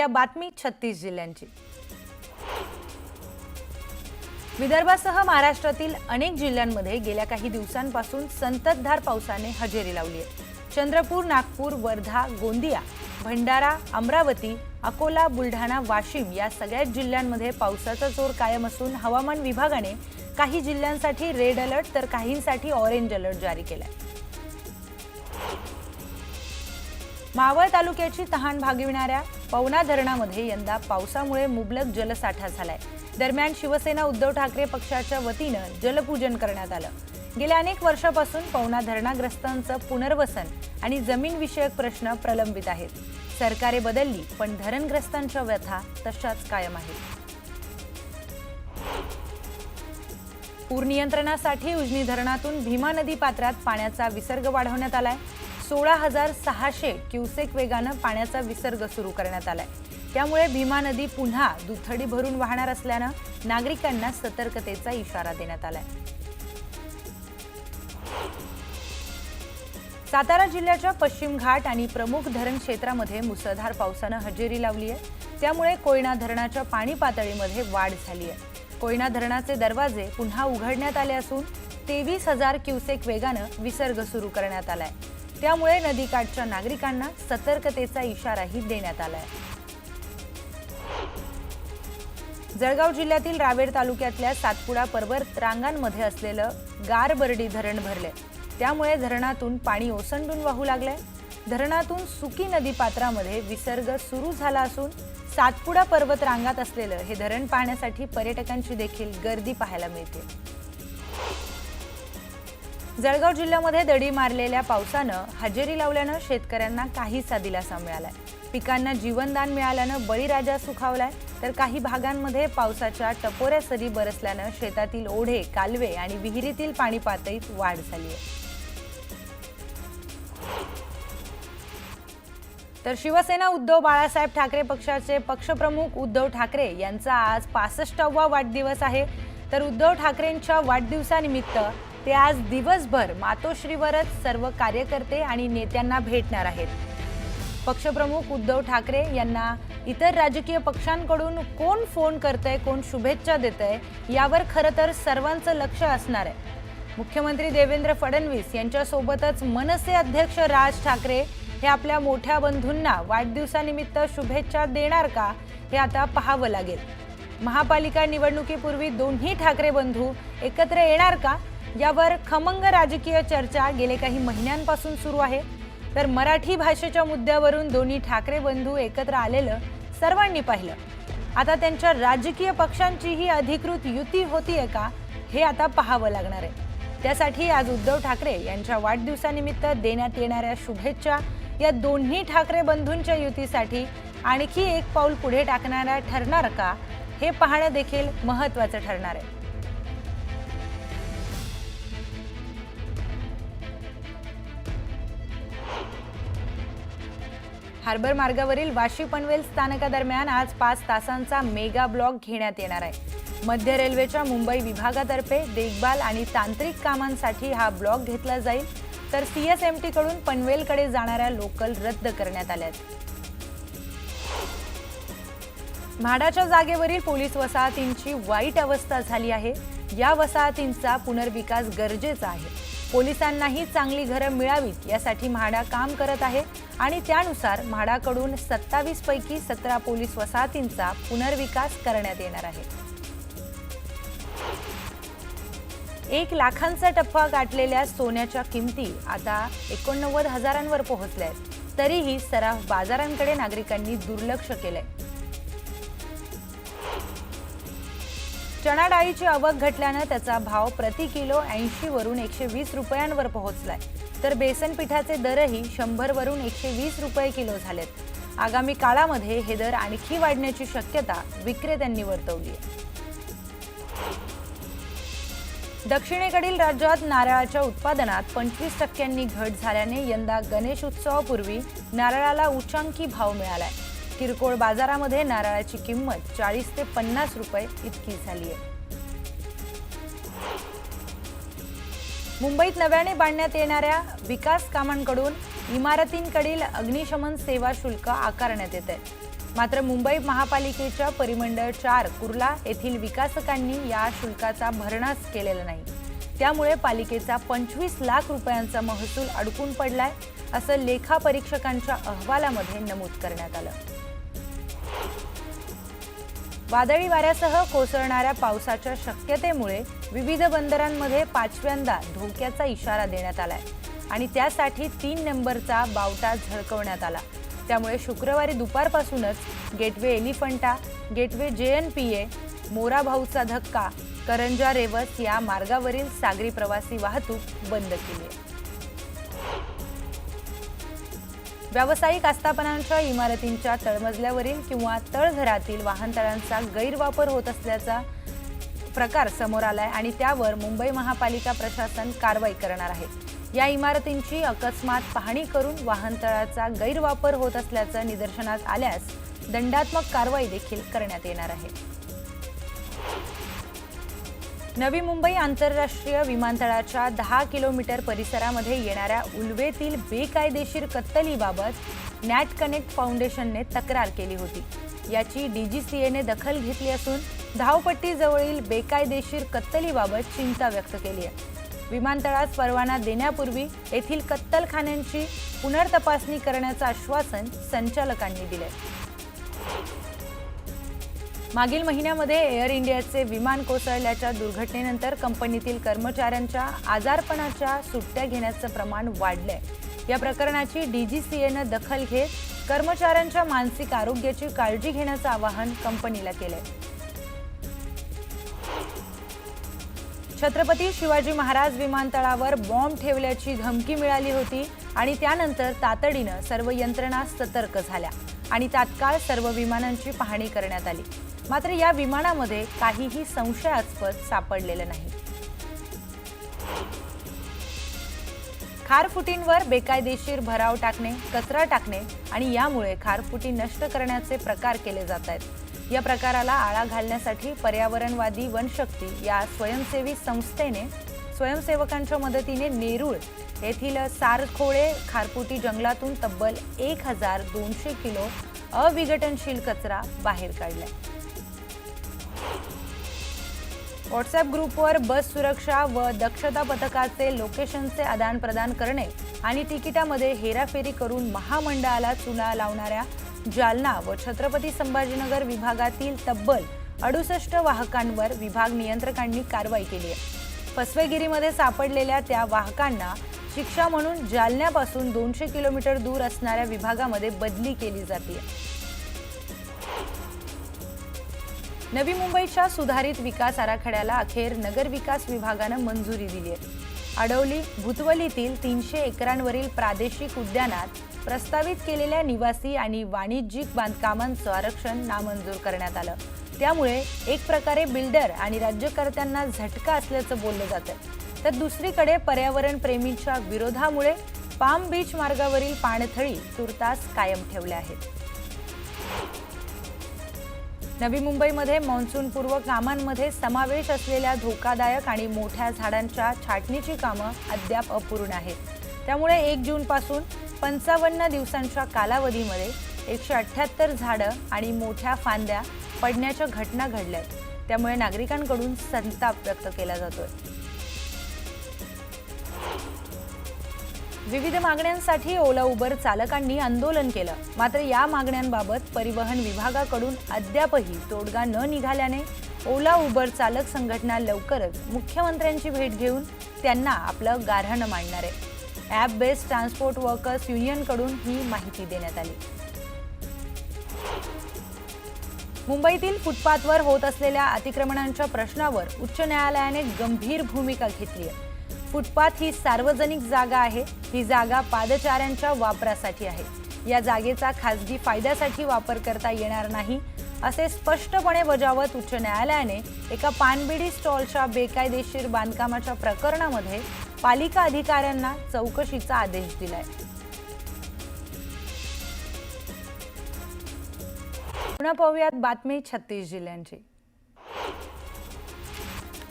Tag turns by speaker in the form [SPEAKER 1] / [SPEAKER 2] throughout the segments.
[SPEAKER 1] बातमी 36 जिल्ह्यांची। विदर्भासह महाराष्ट्रातील अनेक जिल्ह्यांमध्ये गेल्या काही दिवसांपासून संततधार पावसाने हजेरी लावली आहे। चंद्रपूर, नागपूर, वर्धा, गोंदिया, भंडारा, अमरावती, अकोला, बुलढाणा, वाशिम या सगळ्याच जिल्ह्यांमध्ये पावसाचा जोर कायम असून हवामान विभागाने काही जिल्ह्यांसाठी रेड अलर्ट तर काहींसाठी ऑरेंज अलर्ट जारी केलाय। मावळ तालुक्याची तहान भागविणाऱ्या पवना धरणामध्ये यंदा पावसामुळे मुबलक जलसाठा झालाय। दरम्यान शिवसेना उद्धव ठाकरे पक्षाच्या वतीनं जलपूजन करण्यात आलं। गेल्या अनेक वर्षापासून पवना धरणाग्रस्तांचं पुनर्वसन आणि जमीन विषयक प्रश्न प्रलंबित आहेत। सरकारे बदलली पण धरणग्रस्तांच्या व्यथा तशाच कायम आहेत। पूर नियंत्रणासाठी उजनी धरणातून भीमा नदी पात्रात पाण्याचा विसर्ग वाढवण्यात आलाय। 16,600 क्युसेक वेगानं पाण्याचा विसर्ग सुरू करण्यात आलाय। त्यामुळे भीमा नदी पुन्हा दुथडी भरून वाहणार असल्यानं नागरिकांना सतर्कतेचा इशारा देण्यात आलाय। सातारा जिल्ह्याच्या पश्चिम घाट आणि प्रमुख धरण क्षेत्रामध्ये मुसळधार पावसानं हजेरी लावली आहे। त्यामुळे कोयना धरणाच्या पाणी पातळीमध्ये वाढ झाली आहे। कोयना धरणाचे दरवाजे पुन्हा उघडण्यात आले असून 23,000 क्युसेक वेगानं विसर्ग सुरू करण्यात आलाय। त्यामुळे नदीकाठच्या नागरिकांना सतर्कतेचा इशाराही देण्यात आलाय। जळगाव जिल्ह्यातील रावेर तालुक्यातल्या सातपुडा पर्वत रांगांमध्ये असलेलं गारबर्डी धरण भरले। त्यामुळे धरणातून पाणी ओसंडून वाहू लागले। धरणातून सुकी नदी पात्रामध्ये विसर्ग सुरू झाला असून सातपुडा पर्वत रांगात असलेलं हे धरण पाहण्यासाठी पर्यटकांची देखील गर्दी पाहायला मिळते। जळगाव जिल्ह्यामध्ये दडी मारलेल्या पावसानं हजेरी लावल्यानं शेतकऱ्यांना काहीसा दिलासा मिळालाय। पिकांना जीवनदान मिळाल्यानं बळीराजा सुखावलाय तर काही भागांमध्ये पावसाच्या टपोऱ्या सरी बरसल्यानं शेतातील ओढे, कालवे आणि विहिरीतील पाणी पातळीत वाढ झाली आहे। तर शिवसेना उद्धव बाळासाहेब ठाकरे पक्षाचे पक्षप्रमुख उद्धव ठाकरे यांचा आज 65वा वाढदिवस आहे। तर उद्धव ठाकरेंच्या वाढदिवसानिमित्त ते आज दिवसभर मातोश्रीवरच सर्व कार्यकर्ते आणि नेत्यांना भेटणार आहेत। पक्षप्रमुख उद्धव ठाकरे यांना इतर राजकीय पक्षांकडून कोण फोन करतंय, कोण शुभेच्छा देतंय यावर खरं तर सर्वांचं लक्ष असणार आहे। मुख्यमंत्री देवेंद्र फडणवीस यांच्यासोबतच मनसे अध्यक्ष राज ठाकरे हे आपल्या मोठ्या बंधूंना वाढदिवसानिमित्त शुभेच्छा देणार का हे आता पाहावं लागेल। महापालिका निवडणुकीपूर्वी दोन्ही ठाकरे बंधू एकत्र येणार का यावर खमंग राजकीय चर्चा गेले काही महिन्यांपासून सुरू आहे। तर मराठी भाषेच्या मुद्द्यावरून दोन्ही ठाकरे बंधू एकत्र आलेलं सर्वांनी पाहिलं। आता त्यांच्या राजकीय पक्षांचीही अधिकृत युती होतीये का हे आता पाहावं लागणार आहे। त्यासाठी आज उद्धव ठाकरे यांच्या वाढदिवसानिमित्त देण्यात येणाऱ्या शुभेच्छा या दोन्ही ठाकरे बंधूंच्या युतीसाठी आणखी एक पाऊल पुढे टाकणारा ठरणार का हे पाहणं देखील महत्त्वाचं ठरणार आहे। हार्बर मार्गावरील वाशी पनवेल स्थानकादरम्यान आज 5 तासांचा मेगा ब्लॉक घेण्यात येणार आहे। मध्य रेल्वेच्या मुंबई विभागातर्फे देखभाल आणि तांत्रिक कामांसाठी हा ब्लॉक घेतला जाईल। तर CSMT कडून पनवेलकडे जाणाऱ्या लोकल रद्द करण्यात आल्या आहेत। म्हाडाच्या जागेवरील पोलीस वसाहतींची वाईट अवस्था झाली आहे। या वसाहतींचा पुनर्विकास गरजेचा आहे। पोलिसांनाही चांगली घरं मिळावीत यासाठी म्हाडा काम करत आहे आणि त्यानुसार म्हाडाकडून 27 पैकी 17 पोलीस वसाहतींचा पुनर्विकास करण्यात येणार आहे। 1 लाखांचा टप्पा गाठलेल्या सोन्याच्या किमती आता 89,000वर पोहोचल्या आहेत। तरीही सराफ बाजारांकडे नागरिकांनी दुर्लक्ष केलंय। चणा डाळीची आवक घटल्यानं त्याचा भाव प्रति किलो 80 वरून 120 रुपयांवर पोहोचलाय। तर बेसन पिठाचे दरही 100 वरून 120 रुपये किलो झालेत। आगामी काळामध्ये हे दर आणखी वाढण्याची शक्यता विक्रेत्यांनी वर्तवली आहे। दक्षिणेकडील राज्यात नारळाच्या उत्पादनात 25% घट झाल्याने यंदा गणेश उत्सवापूर्वी नारळाला उच्चांकी भाव मिळालाय। किरकोळ बाजारामध्ये नारळाची किंमत 40 ते 50 रुपये इतकी झाली आहे। मुंबईत नव्याने बांधण्यात येणाऱ्या विकास कामांकडून इमारतींकडील अग्निशमन सेवा शुल्क आकारण्यात येते। मात्र मुंबई महापालिकेच्या परिमंडळ 4 कुर्ला येथील विकासकांनी या शुल्काचा भरणाच केलेला नाही। त्यामुळे पालिकेचा 25 लाख रुपयांचा महसूल अडकून पडलाय, असं लेखा परीक्षकांच्या अहवालामध्ये नमूद करण्यात आलं। वादळी वाऱ्यासह कोसळणाऱ्या पावसाच्या शक्यतेमुळे विविध बंदरांमध्ये 5व्यांदा धोक्याचा इशारा देण्यात आलाय आणि त्यासाठी 3 नंबरचा बावटा झळकवण्यात आला। त्यामुळे शुक्रवारी दुपारपासूनच गेटवे एलिफंटा, गेटवे JNPA, मोरा भाऊचा धक्का, करंजा रेवस या मार्गावरील सागरी प्रवासी वाहतूक बंद केली आहे। व्यावसायिक आस्थापनांच्या इमारतींच्या तळमजल्यावरील किंवा तळघरातील वाहनतळांचा गैरवापर होत असल्याचा प्रकार समोर आलाय आणि त्यावर मुंबई महापालिका प्रशासन कारवाई करणार आहे। या इमारतींची अकस्मात पाहणी करून वाहनतळाचा गैरवापर होत असल्याचं निदर्शनास आल्यास दंडात्मक कारवाई देखील करण्यात येणार आहे। नवी मुंबई आंतरराष्ट्रीय विमानतळाच्या 10 किलोमीटर परिसरामध्ये येणाऱ्या उल्वेतील बेकायदेशीर कत्तलीबाबत नॅट कनेक्ट फाउंडेशनने तक्रार केली होती। याची DGCAने दखल घेतली असून धावपट्टीजवळील बेकायदेशीर कत्तलीबाबत चिंता व्यक्त केली आहे। विमानतळास परवाना देण्यापूर्वी येथील कत्तलखान्यांची पुनर्तपासणी करण्याचं आश्वासन संचालकांनी दिले। मागील महिन्यामध्ये एअर इंडियाचे विमान कोसळल्याच्या दुर्घटनेनंतर कंपनीतील कर्मचाऱ्यांच्या आजारपणाच्या सुट्ट्या घेण्याचं प्रमाण वाढलंय। या प्रकरणाची DGCAने दखल घेत कर्मचाऱ्यांच्या मानसिक आरोग्याची काळजी घेण्याचं आवाहन कंपनीला केलंय। छत्रपती शिवाजी महाराज विमानतळावर बॉम्ब ठेवल्याची धमकी मिळाली होती आणि त्यानंतर तातडीनं सर्व यंत्रणा सतर्क झाल्या आणि तात्काळ सर्व विमानांची पाहणी करण्यात आली। मात्र या विमानामध्ये काहीही संशयास्पद सापडलेलं नाही। खारफुटींवर बेकायदेशीर भराव टाकणे, कचरा टाकणे आणि यामुळे खारफुटी नष्ट करण्याचे प्रकार केले जात आहेत। या प्रकाराला आळा घालण्यासाठी पर्यावरणवादी वनशक्ती या स्वयंसेवी संस्थेने स्वयंसेवकांच्या मदतीने नेरूळ येथील सारखोळे खारफुटी जंगलातून तब्बल 1200 किलो अविघटनशील कचरा बाहेर काढलाय। व्हॉट्सअप ग्रुपवर बस सुरक्षा व दक्षता पथकाचे लोकेशनचे आदान प्रदान करणे आणि तिकिटामध्ये हेराफेरी करून महामंडळाला चुना लावणाऱ्या जालना व छत्रपती संभाजीनगर विभागातील तब्बल 68 वाहकांवर विभाग नियंत्रकांनी कारवाई केली आहे। फसवेगिरीमध्ये सापडलेल्या त्या वाहकांना शिक्षा म्हणून जालन्यापासून 200 किलोमीटर दूर असणाऱ्या विभागामध्ये बदली केली जाते। नवी मुंबईच्या सुधारित विकास आराखड्याला अखेर नगर विकास विभागानं मंजुरी दिली आहे। आडवली भुतवलीतील 300 एकरांवरील प्रादेशिक उद्यानात प्रस्तावित केलेल्या निवासी आणि वाणिज्यिक बांधकामांचं आरक्षण नामंजूर करण्यात आलं। त्यामुळे एक प्रकारे बिल्डर आणि राज्यकर्त्यांना झटका असल्याचं बोललं जातं। तर दुसरीकडे पर्यावरण प्रेमींच्या विरोधामुळे पाम बीच मार्गावरील पाणथळी तुर्तास कायम ठेवल्या आहेत। नवी मुंबईमध्ये मान्सूनपूर्व कामांमध्ये समावेश असलेल्या धोकादायक आणि मोठ्या झाडांच्या छाटणीची कामं अद्याप अपूर्ण आहेत। त्यामुळे 1 जूनपासून 55 दिवसांच्या कालावधीमध्ये 178 झाडं आणि मोठ्या फांद्या पडण्याच्या घटना घडल्या आहेत। त्यामुळे नागरिकांकडून संताप व्यक्त केला जातोय। विविध मागण्यांसाठी ओला उबर चालकांनी आंदोलन केलं। मात्र या मागण्यांबाबत परिवहन विभागाकडून अद्यापही तोडगा न निघाल्याने ओला उबर चालक संघटना लवकरच मुख्यमंत्र्यांची भेट घेऊन त्यांना आपलं गाऱ्हाण मांडणार आहे। ॲप बेस्ड ट्रान्सपोर्ट वर्कर्स युनियनकडून ही माहिती देण्यात आली। मुंबईतील फुटपाथवर होत असलेल्या अतिक्रमणांच्या प्रश्नावर उच्च न्यायालयाने गंभीर भूमिका घेतली आहे। फुटपाथ ही सार्वजनिक जागा आहे। ही जागा पादचाऱ्यांच्या वापरासाठी आहे। या जागेचा खासगी फायद्यासाठी वापर करता येणार नाही असे स्पष्टपणे बजावत उच्च न्यायालयाने एका पानबिडी स्टॉलच्या बेकायदेशीर बांधकामाच्या प्रकरणामध्ये पालिका अधिकाऱ्यांना चौकशीचा आदेश दिलाय। पुन्हा पाहूयात बातमी 36 जिल्ह्यांची।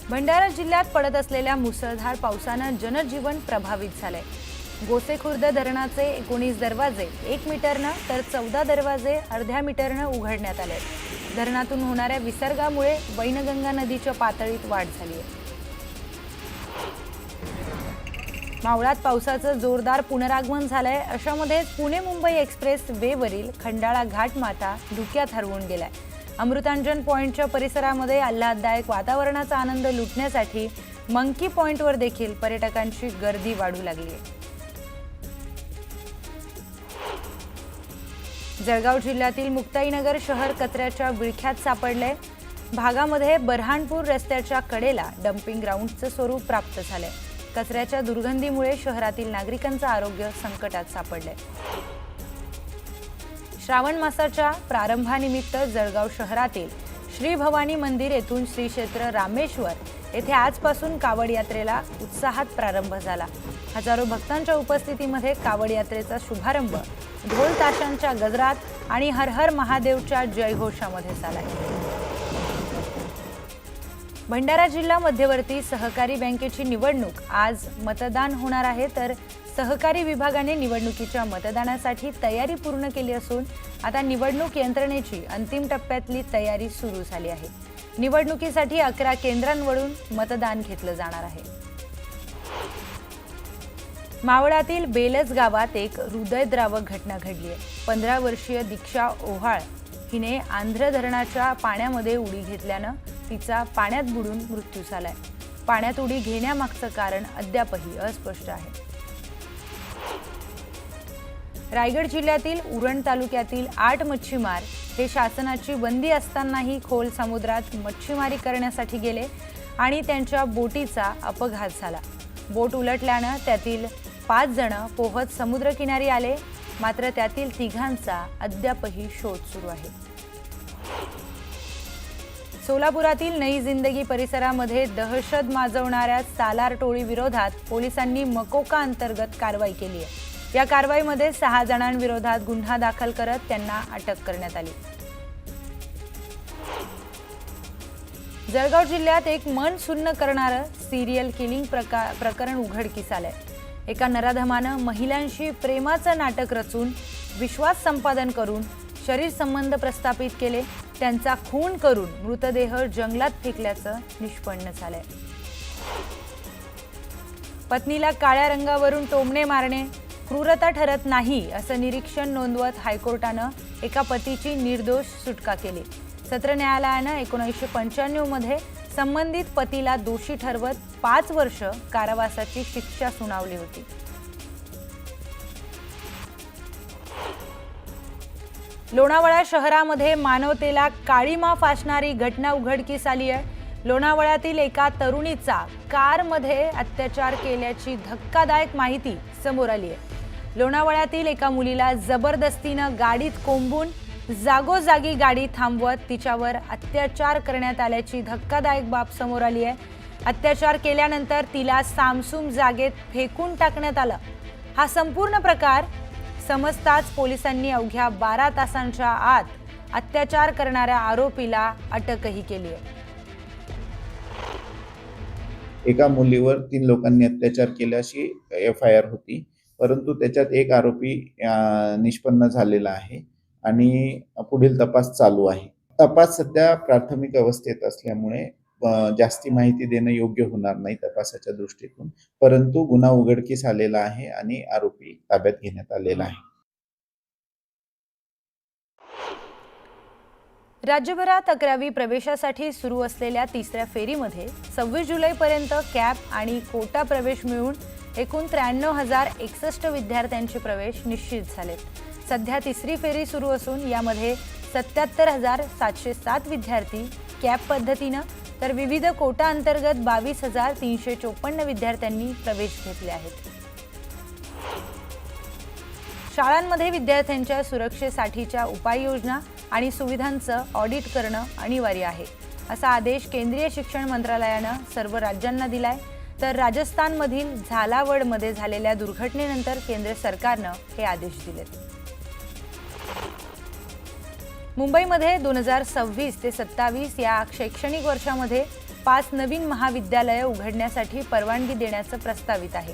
[SPEAKER 1] भंडारा जिल्ह्यात पडत असलेल्या मुसळधार पावसानं जनजीवन प्रभावित झालंय। गोसेखुर्द धरणाचे 19 दरवाजे 1 मीटरनं तर 14 दरवाजे अर्ध्या मीटरनं उघडण्यात आले. धरणातून होणाऱ्या विसर्गामुळे वैनगंगा नदीच्या पातळीत वाढ झाली आहे. मावळात पावसाचं जोरदार पुनरागमन झालंय. अशामध्ये पुणे मुंबई एक्सप्रेस वेवरील खंडाळा घाट माथा धुक्यात हरवून गेलाय. अमृतांजन पॉइंटच्या परिसरामध्ये आल्हाददायक वातावरणाचा आनंद लुटण्यासाठी मंकी पॉइंटवर देखील पर्यटकांची गर्दी वाढू लागली आहे. जळगाव जिल्ह्यातील मुक्ताईनगर शहर कचऱ्याच्या विळख्यात सापडले. भागामध्ये बऱ्हाणपूर रस्त्याच्या कडेला डम्पिंग ग्राउंडचं स्वरूप प्राप्त झालंय. कचऱ्याच्या दुर्गंधीमुळे शहरातील नागरिकांचं आरोग्य संकटात सापडलंय. श्रावण मासाच्या प्रारंभानिमित्त जळगाव शहरातील श्री भवानी मंदिर येथून श्री क्षेत्र रामेश्वर येथे आजपासून कावड यात्रेला उत्साहात प्रारंभ झाला. हजारो भक्तांच्या उपस्थितीमध्ये कावड यात्रेचा शुभारंभ ढोल ताशांच्या गजरात आणि हर हर महादेवच्या जयघोषामध्ये झाला. भंडारा जिल्हा मध्यवर्ती सहकारी बँकेची निवडणूक आज मतदान होणार आहे. तर सहकारी विभागाने निवडणुकीच्या मतदानासाठी तयारी पूर्ण केली असून आता निवडणूक यंत्रणेची अंतिम टप्प्यातली तयारी सुरू झाली आहे. निवडणुकीसाठी 11 केंद्रांवरून मतदान घेतलं जाणार आहे. मावळातील बेलज गावात एक हृदयद्रावक घटना घडली आहे. 15 वर्षीय दीक्षा ओहाळ हिने आंध्र धरणाच्या पाण्यामध्ये उडी घेतल्यानं तिचा पाण्यात बुडून मृत्यू झालाय. पाण्यात उडी घेण्यामागचं कारण अद्यापही अस्पष्ट आहे. रायगड जिल्ह्यातील उरण तालुक्यातील 8 मच्छीमार हे शासनाची बंदी असतानाही खोल समुद्रात मच्छीमारी करण्यासाठी गेले आणि त्यांच्या बोटीचा अपघात झाला. बोट उलटल्यानं त्यातील 5 जण पोहत समुद्रकिनारी आले. मात्र त्यातील 3घांचा अद्यापही शोध सुरू आहे. सोलापुरातील नई जिंदगी परिसरामध्ये दहशत माजवणाऱ्या सालार टोळी विरोधात पोलिसांनी मकोका अंतर्गत कारवाई केली आहे. या कारवाईमध्ये 6 जणांविरोधात गुन्हा दाखल करत त्यांना अटक करण्यात आली. जळगाव जिल्ह्यात एक मन सुन्न करणारं सिरियल किलिंग प्रकरण उघडकीस आलंय. एका नराधमानं महिलांशी प्रेमाचं नाटक रचून विश्वास संपादन करून शरीर संबंध प्रस्थापित केले. त्यांचा खून करून मृतदेह जंगलात फेकल्याचं निष्पन्न झालंय. पत्नीला काळ्या रंगावरून टोमणे मारणे क्रूरता ठरत नाही असं निरीक्षण नोंदवत हायकोर्टानं एका पतीची निर्दोष सुटका केली. सत्र न्यायालयानं 1995 मध्ये संबंधित पतीला दोषी ठरवत 5 वर्ष कारावासाची शिक्षा सुनावली होती. लोणावळा शहरामध्ये मानवतेला काळीमा फासणारी घटना उघडकीस आली आहे. लोणावळ्यातील एका तरुणीचा कारमध्ये अत्याचार केल्याची धक्कादायक माहिती समोर आली आहे. लोणावळ्यातील एका मुलीला जबरदस्तीनं गाडीत कोंबून जागोजागी गाडी थांबवत तिच्यावर अत्याचार करण्यात आल्याची धक्कादायक बाब समोर आली आहे. अत्याचार केल्यानंतर तिला सामसूम जागेत फेकून टाकण्यात आलं. हा संपूर्ण प्रकार समजताच पोलिसांनी अवघ्या 12 तासांच्या आत अत्याचार करणाऱ्या आरोपीला अटकही केली आहे.
[SPEAKER 2] एका मुलीवर 3 लोकांनी अत्याचार केल्याची FIR होती, परंतु त्याच्यात एक आरोपी निष्पन्न झालेला आहे आणि पुढील तपास चालू आहे. तपास सध्या प्राथमिक अवस्थेत असल्यामुळे जास्ती माहिती देणं योग्य होणार नाही तपासाच्या दृष्टीतून, परंतु गुन्हा उघडकीस आलेला आहे आणि आरोपी ताब्यात घेण्यात आलेला आहे.
[SPEAKER 1] राज्यभरात 11वी प्रवेशासाठी सुरू असलेल्या 3ऱ्या फेरीमध्ये 26 जुलैपर्यंत कॅप आणि कोटा प्रवेश मिळून एकूण 93,061 विद्यार्थ्यांचे प्रवेश निश्चित झालेत. सध्या 3री फेरी सुरू असून यामध्ये 77,707 विद्यार्थी कॅप पद्धतीनं तर विविध कोटा अंतर्गत 22,354 विद्यार्थ्यांनी प्रवेश घेतले आहेत. शाळांमध्ये विद्यार्थ्यांच्या सुरक्षेसाठीच्या उपाययोजना आणि सुविधांचं ऑडिट करणं अनिवार्य आहे, असा आदेश केंद्रीय शिक्षण मंत्रालयानं सर्व राज्यांना दिलाय. तर राजस्थानमधील झालावडमध्ये झालेल्या दुर्घटनेनंतर केंद्र सरकारनं हे आदेश दिलेत. मुंबईमध्ये 2026 ते 27 या शैक्षणिक वर्षामध्ये 5 नवीन महाविद्यालये उघडण्यासाठी परवानगी देण्याचं प्रस्तावित आहे.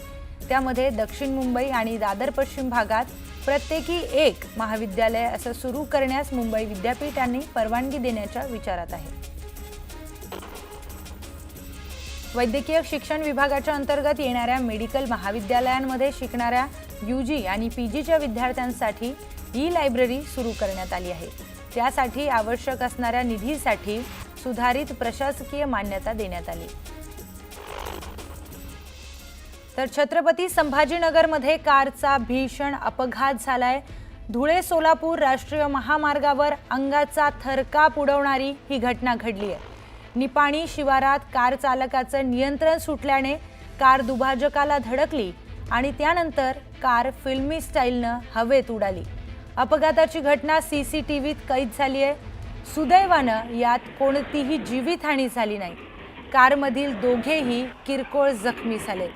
[SPEAKER 1] त्यामध्ये दक्षिण मुंबई आणि दादर पश्चिम भागात प्रत्येकी एक महाविद्यालय असं सुरू करण्यास मुंबई विद्यापीठांनी परवानगी देण्याच्या विचारात आहे. वैद्यकीय शिक्षण विभागाच्या अंतर्गत येणाऱ्या मेडिकल महाविद्यालयांमध्ये शिकणाऱ्या UG आणि PGच्या विद्यार्थ्यांसाठी ई-लायब्ररी सुरू करण्यात आली आहे. त्यासाठी आवश्यक असणाऱ्या निधीसाठी सुधारित प्रशासकीय मान्यता देण्यात आली. तर छत्रपती संभाजीनगरमध्ये कारचा भीषण अपघात झालाय. धुळे सोलापूर राष्ट्रीय महामार्गावर अंगाचा थरकाप उडवणारी ही घटना घडली आहे. निपाणी शिवारात कार चालकाचं नियंत्रण सुटल्याने कार दुभाजकाला धडकली आणि त्यानंतर कार फिल्मी स्टाईलनं हवेत उडाली. अपघाताची घटना CCTVत कैद झाली आहे. सुदैवानं यात कोणतीही जीवितहानी झाली नाही. कारमधील दोघेही किरकोळ जखमी झाले.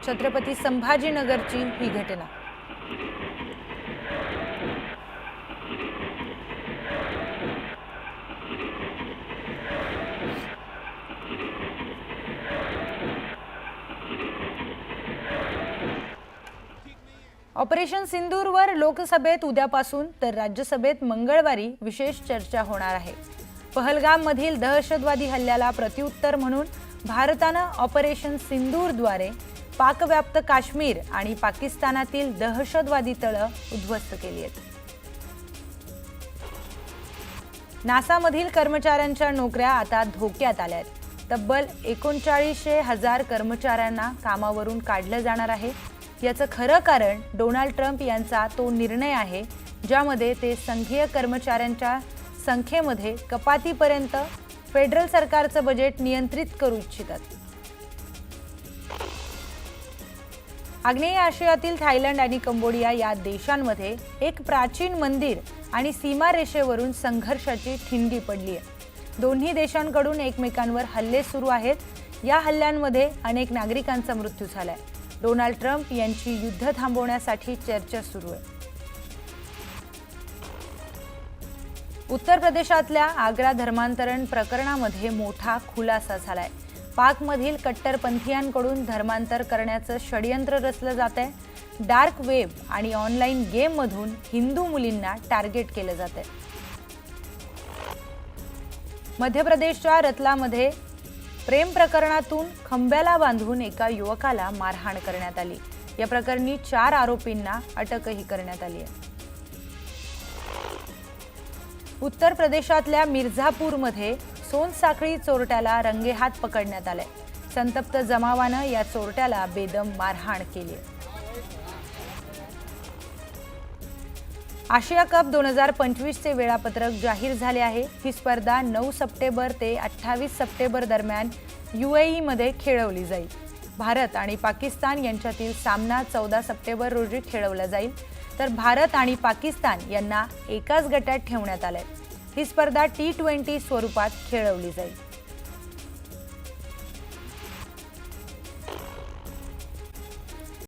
[SPEAKER 1] छत्रपती संभाजीनगरची ही घटना. ऑपरेशन सिंदूरवर लोकसभेत उद्यापासून तर राज्यसभेत मंगळवारी विशेष चर्चा होणार आहे. पहलगाममधील दहशतवादी हल्ल्याला प्रत्युत्तर म्हणून भारतानं ऑपरेशन सिंदूरद्वारे पाकव्याप्त काश्मीर आणि पाकिस्तानातील दहशतवादी तळं उद्ध्वस्त केली आहेत. नासामधील कर्मचाऱ्यांच्या नोकऱ्या आता धोक्यात आल्या आहेत. तब्बल 39,000 कर्मचाऱ्यांना कामावरून काढलं जाणार आहे. याचं खरं कारण डोनाल्ड ट्रम्प यांचा तो निर्णय आहे ज्यामध्ये ते संघीय कर्मचाऱ्यांच्या संख्येमध्ये कपातीपर्यंत फेडरल सरकारचं बजेट नियंत्रित करू इच्छितात. आग्नेय आशियातील थायलंड आणि कंबोडिया या देशांमध्ये एक प्राचीन मंदिर आणि सीमारेषेवरून संघर्षाची ठिणगी पडली आहे. दोन्ही देशांकडून एकमेकांवर हल्ले सुरू आहेत. या हल्ल्यांमध्ये अनेक नागरिकांचा मृत्यू झालाय. डोनाल्ड ट्रम्प यांची युद्ध थांबवण्यासाठी चर्चा सुरू आहे. उत्तर प्रदेशातल्या आग्रा धर्मांतरण प्रकरणामध्ये मोठा खुलासा झालाय. पाकमधील कट्टरपंथीयांकडून धर्मांतर करण्याचं षडयंत्र रचलं जात आहे. डार्क वेब आणि ऑनलाईन गेममधून हिंदू मुलींना टार्गेट केलं जात आहे. मध्य प्रदेशच्या रतलामध्ये प्रेम प्रकरणातून खंब्याला बांधून एका युवकाला मारहाण करण्यात आली. या प्रकरणी 4 आरोपींना अटकही करण्यात आली आहे. उत्तर प्रदेशातल्या मिर्झापूरमध्ये सोनसाखळी चोरट्याला रंगेहात पकडण्यात आलंय. संतप्त जमावानं या चोरट्याला बेदम मारहाण केली. आशिया कप 2025चे वेळापत्रक जाहीर झाले आहे. ही स्पर्धा 9 सप्टेंबर ते 28 सप्टेंबर दरम्यान UAE मध्ये खेळवली जाईल. भारत आणि पाकिस्तान यांच्यातील सामना 14 सप्टेंबर रोजी खेळवला जाईल. तर भारत आणि पाकिस्तान यांना एकाच गटात ठेवण्यात आलंय. ही स्पर्धा T20 स्वरूपात खेळवली जाईल.